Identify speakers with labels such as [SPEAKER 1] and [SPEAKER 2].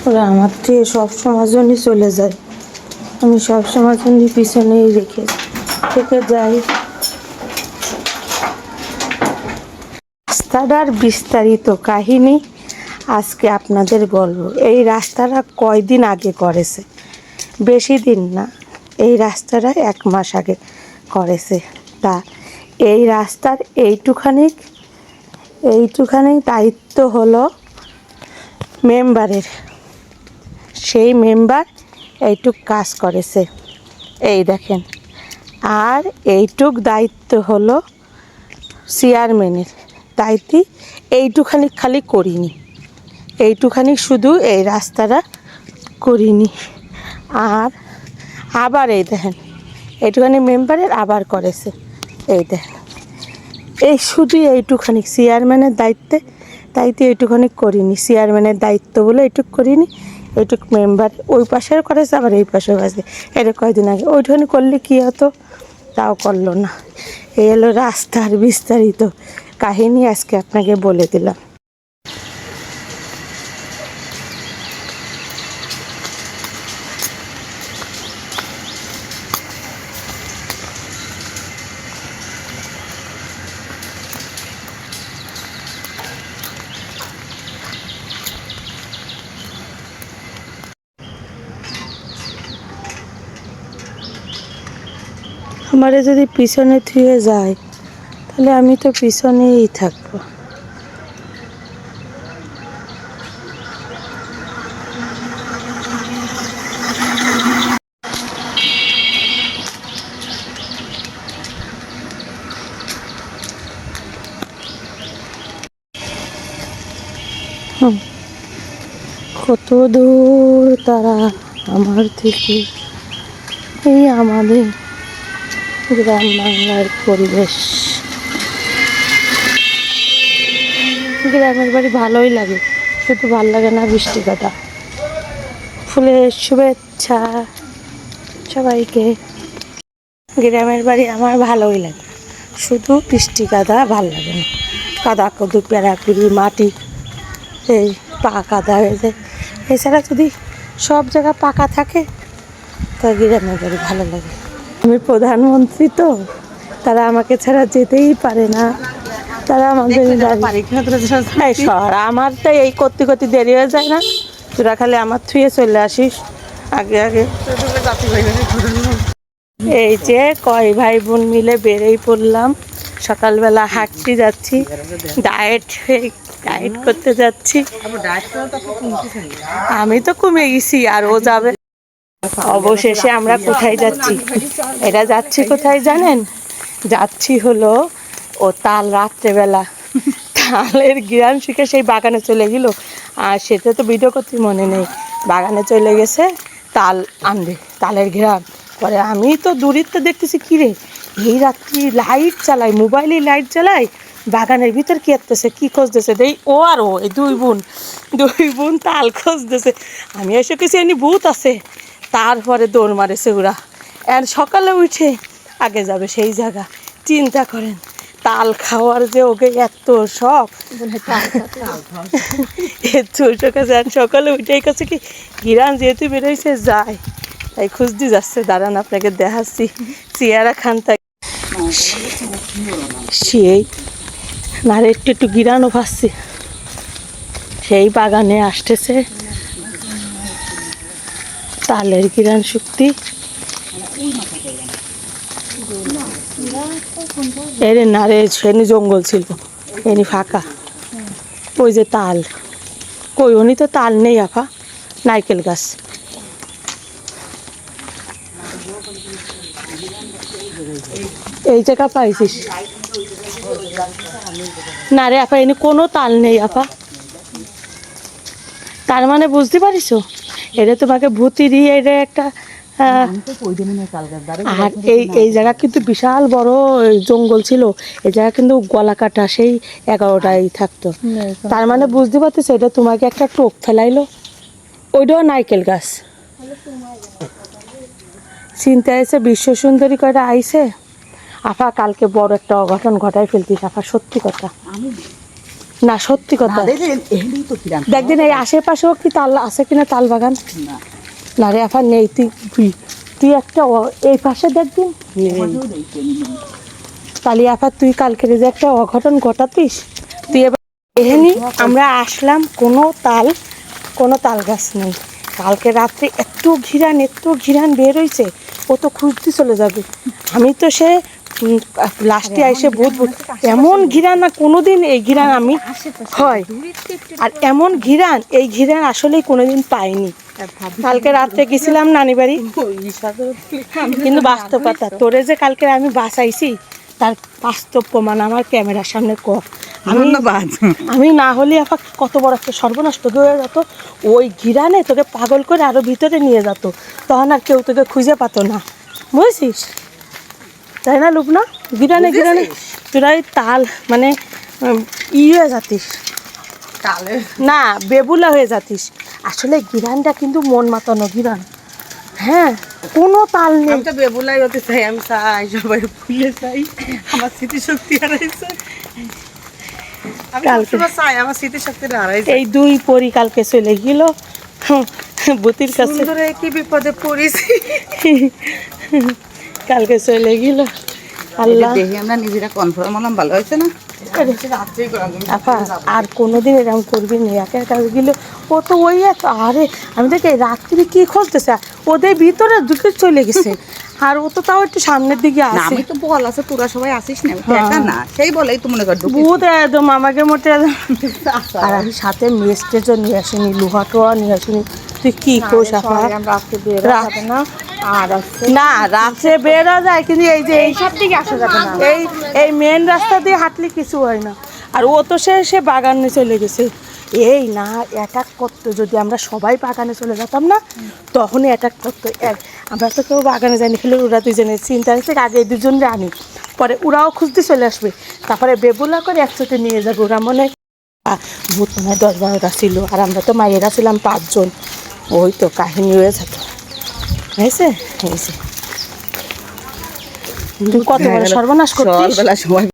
[SPEAKER 1] ওরা আমার থেকে সব সময় জন্যই চলে যায়, আমি সব সময় জন্যই পিছনেই থেকে যাই। রাস্তাটার বিস্তারিত কাহিনী আজকে আপনাদের বলবো। এই রাস্তাটা কয়দিন আগে করেছে, বেশি দিন না, এই রাস্তাটা 1 মাস আগে করেছে। তা এই রাস্তার এইটুখানি দায়িত্ব হলো মেম্বারের। সেই মেম্বার এইটুক কাজ করেছে, এই দেখেন। আর এইটুক দায়িত্ব হলো চেয়ারম্যানের। দায়িত্ব এইটুখানি খালি করিনি, এইটুখানি শুধু এই রাস্তাটা করিনি। আর আবার এই দেখেন, এইটুখানি মেম্বারের আবার করেছে, এই দেখেন। এই শুধু এইটুখানি চেয়ারম্যানের দায়িত্বে এইটুখানি করিনি। চেয়ারম্যানের দায়িত্ব বলে এইটুক করিনি, এইটুক মেম্বার ওই পাশেও করেছে, আবার এই পাশেও করেছে। এটা কয়দিন আগে ওইটুখানি করলে কী হতো, তাও করলো না। এই হলো রাস্তার বিস্তারিত কাহিনী, আজকে আপনাকে বলে দিলাম। আমারে যদি পিছনে থুয়ে যায় তাহলে আমি তো পিছনেই থাকবো। কত দূর তারা আমার থেকে, এই আমাদের গ্রাম বাংলার পরিবেশ। গ্রামের বাড়ি ভালোই লাগে, শুধু ভাল লাগে না বৃষ্টি কাদা। ফুলের শুভেচ্ছা সবাইকে। গ্রামের বাড়ি আমার ভালোই লাগে, শুধু বৃষ্টি কাদা ভাল লাগে না। কাদা কদু পেড়াপিড়ি মাটি, এই পাকা কাদা হয়ে যায়। এছাড়া যদি সব জায়গা পাকা থাকে তা গ্রামের বাড়ি ভালো লাগে। আমি প্রধানমন্ত্রী তো, তারা আমাকে ছাড়া যেতেই পারে না। তারা আমাদের আমার তো এই করতে করতে দেরি হয়ে যায় না, তোরা খালি আমার থুয়ে চলে আসিস আগে আগে। এই যে কয় ভাই বোন মিলে বেরিয়ে পড়লাম, সকালবেলা হাঁটতে যাচ্ছি, ডায়েট করতে যাচ্ছি। আমি তো কমে গেছি, আর ও যাবে। অবশেষে আমরা কোথায় যাচ্ছি, এটা যাচ্ছি কোথায় জানেন? যাচ্ছি হলো ও তাল, রাত্রেবেলা তালের গ্রান শিখে সেই বাগানে চলে গেল। আর সেটা তো ভিডিও করতে মনে নেই, বাগানে চলে গেছে তাল আনবে, তালের ঘেরান। পরে আমি তো দূরিত্ব দেখতেছি, কিরে এই রাত্রি লাইট চালাই, মোবাইলে লাইট চালাই, বাগানের ভিতর কি আসতেছে, কি খুঁজতেছে দেই। ও আর ও এই দুই বোন তাল খুঁজতেছে। আমি এসে কিছু এমনি ভূত আছে। তারপরে দৌড় মারেছে ওরা। আর সকালে উঠে আগে যাবে সেই জায়গা। চিন্তা করেন, তাল খাওয়ার যে ওকে এত শখ, সকালে উঠেই কাছে কি গিরান যেহেতু বেরোইছে যায়, তাই খুঁজতে যাচ্ছে। দাঁড়ান আপনাকে দেখাচ্ছি চেয়ারা খান। তাই সেই নারে একটু গিরানও ভাসছে, সেই বাগানে আসতেছে তালের গিরান শুক্তি। এরে না রে, সেনি জঙ্গল ছিল, এনি ফাঁকা। ওই যে তাল, কই উনি তো তাল নেই আফা, নারকেল গাছ। এই জায়গা পাইছিস না রে আপা, এনে কোনো তাল নেই আপা। তার মানে বুঝতে পারিস, এটা তোমাকে ভূতিরি, এটা একটা। আর এই জায়গা কিন্তু বিশাল বড় জঙ্গল ছিল, এই জায়গা কিন্তু গলা কাটা সেই 11টায় থাকতো। তার মানে বুঝতে পারতেছ, এটা তোমাকে একটা টোপ ফেলাইলো। ওইটাও নারকেল গাছ। চিন্তা এসে বিশ্ব সুন্দরী কয়টা আইসে। আফা কালকে বড় একটা অঘটন ঘটাই ফেলতিস আফা, সত্যি কথা। না সত্যি কথা দেখ দিন এই আশেপাশেও কি তাল আছে কিনা তাল বাগান না রে আফা নেই তুই একটা এই পাশে দেখদিন তাহলে আফা তুই কালকে যে একটা অঘটন ঘটাতিস তুই এবার এখানে আমরা আসলাম কোনো তাল গাছ নেই কালকে রাত্রে এত ঘিরান বের হয়েছে ও তো খুঁজতে চলে যাবে আমি তো সে লাস্টে এসে বুঝ এমন ঘিরান না কোনোদিন এই ঘিরান আমি হয় আর এমন এই ঘিরান আসলেই কোনোদিন পাইনি কালকে রাত্রে গেছিলাম নানি বাড়ি কিন্তু বাস্তব কথা তোরে যে কালকে আমি বাঁচাইছি তার বাস্তব প্রমাণ আমার ক্যামেরার সামনে আমি না হলে আপা কত বড় একটা সর্বনষ্ট হয়ে যেত ওই ঘিরানে তোকে পাগল করে আরো ভিতরে নিয়ে যেত তখন আর কেউ তোকে খুঁজে পেত না বুঝছিস তাই না লুবনা ঘিরানে তোরা তাল মানে হয়ে যাতিস না বেবুলা হয়ে যাতিস আসলে ঘিরানটা কিন্তু মন মাতানো ঘিরান হ্যাঁ কোনো তাল নেই
[SPEAKER 2] আমি তো বেবুলাই হতে চাই আমি চাই সবাই ভুলে চাই আমার স্মৃতিশক্তি হারাইছে
[SPEAKER 1] কালকে
[SPEAKER 2] চাই আমার স্মৃতিশক্তিটা হারাইছে
[SPEAKER 1] এই দুই পরি কালকে চলে গেল বুতির কাছে
[SPEAKER 2] কি বিপদে পড়েছি
[SPEAKER 1] কালকে চলে গেল আল্লাহ
[SPEAKER 2] দেখি আমরা নিজেরা কনফার্ম হলাম ভালো হয়েছে না
[SPEAKER 1] আপা আর কোনোদিন এরকম করবি না একা কাজ গেলে ও তো ওই এত আরে আমি দেখি রাত্রি কি খুঁজতেছে ওদের ভিতরে ঢুকে চলে গেছে আর ও তো তাও একটু সামনের দিকে আসে
[SPEAKER 2] আমি তো বল আছে তোরা সবাই আসিস না একা না সেই বলেই তো মনে কর
[SPEAKER 1] ভূত একদম আমাকে মোটে আর আমি সাথে মেস্টেজও নিয়ে আসিনি লোহা টোয়া নিয়ে আসিনি তুই কি কোষ আপা না রাত্রে বেরো যায় কিন্তু এই যে এই সব দিকে আসা যাবে না এই মেন রাস্তা দিয়ে হাঁটলে কিছু হয় না আর ও তো সে বাগানে চলে গেছে এই না অ্যাটাক করতো যদি আমরা সবাই বাগানে চলে যেতাম না তখনই অ্যাটাক করতো আমরা তো কেউ বাগানে যাইনি খেলে ওরা দুজনে চিন্তা হয়েছে আগে এই দুজনরে আনি পরে ওরাও খুঁজতে চলে আসবে তারপরে বেবুলা করে একসাথে নিয়ে যাবে ওরা মনে ভূত মনে হয় 10-12টা ছিল আর আমরা তো মায়েরা ছিলাম 5 জন ওই তো কাহিনী হয়ে যেত হয়েছে তুই কত বড় সর্বনাশ করছিস